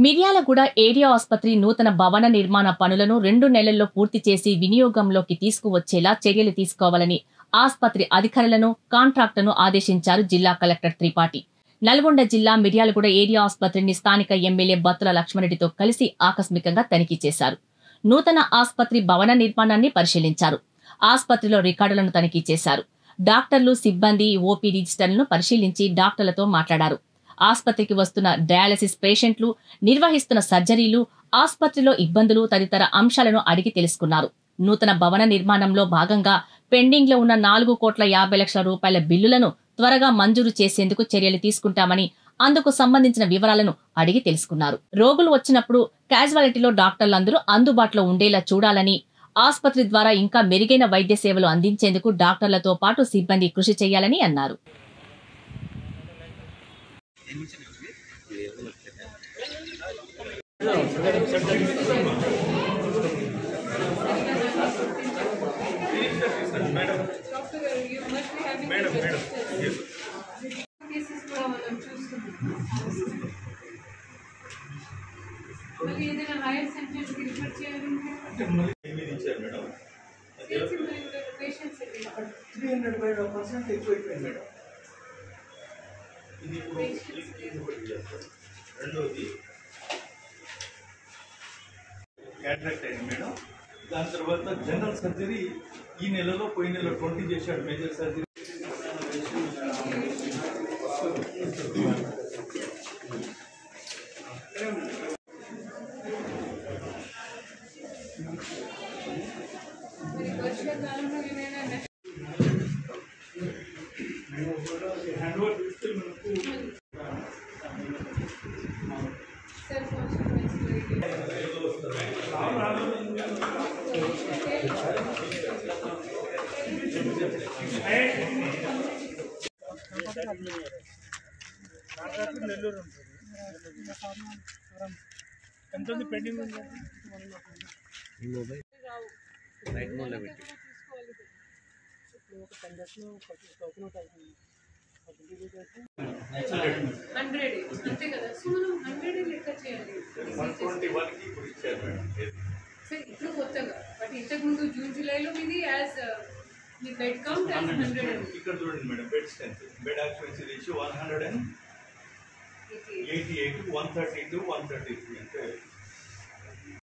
Miryalaguda area ఆసుపత్రి నూతన భవన నిర్మాణ పనులను 2 నెలల్లో పూర్తి చేసి వినియోగంలోకి తీసుకువచ్చేలా చర్యలు తీసుకోవాలని ఆసుపత్రి అధికారులను కాంట్రాక్టర్ను ఆదేశించారు జిల్లా కలెక్టర్ త్రిపాఠి. నల్గొండ జిల్లా మిర్యాలగూడ ఏరియా ఆసుపత్రిని స్థానిక ఎమ్మెల్యే బత్తుల లక్ష్మణరెడ్డితో కలిసి ఆకస్మికంగా తనిఖీ చేశారు. నూతన ఆసుపత్రి భవన నిర్మాణాన్ని పరిశీలించారు. ఆసుపత్రిలో రికార్డులను తనిఖీ చేశారు. డాక్టర్లు, సిబ్బంది, ఓపీ రిజిస్టర్లను పరిశీలించి డాక్టర్లతో మాట్లాడారు. ఆసుపత్రికి వస్తున్న డయాలసిస్ పేషెంట్లు, నిర్వహిస్తున్న సర్జరీలు, ఆసుపత్రిలో ఇబ్బందులు తదితర అంశాలను అడిగి తెలుసుకున్నారు. నూతన భవన నిర్మాణంలో భాగంగా పెండింగ్ లో ఉన్న 4,50,00,000 రూపాయల బిల్లులను త్వరగా మంజూరు చేసేందుకు చర్యలు తీసుకుంటామని, అందుకు సంబంధించిన వివరాలను అడిగి తెలుసుకున్నారు. రోగులు వచ్చినప్పుడు క్యాజువాలిటీలో డాక్టర్లందరూ అందుబాటులో ఉండేలా చూడాలని, ఆసుపత్రి ద్వారా ఇంకా మెరుగైన వైద్య సేవలు అందించేందుకు డాక్టర్లతో పాటు సిబ్బంది కృషి చేయాలని అన్నారు. క్యాటరాక్ట్ అయింది మేడం. దాని తర్వాత జనరల్ సర్జరీ ఈ నెలలో పోయిన నెలలో 20 చేశాడు. మేజర్ సర్జరీ నెల్లూరు ఎంత పెండింగ్ ఉంది. అంతే కదా. సో మనం 100 లెక్క చేయాలి. 121 కి ఇప్పుడు ఇచ్చారు మేడం. సరే ఇప్పుడు కొత్తగా, బట్ ఇంతకుముందు జూన్ జూలైలో ఇది యాజ్ మీ బెడ్ కౌంట్ యాజ్ 100. ఇక్కడ చూడండి madam, bed strength, bed occupancy ratio 188, 132, 133 అంటే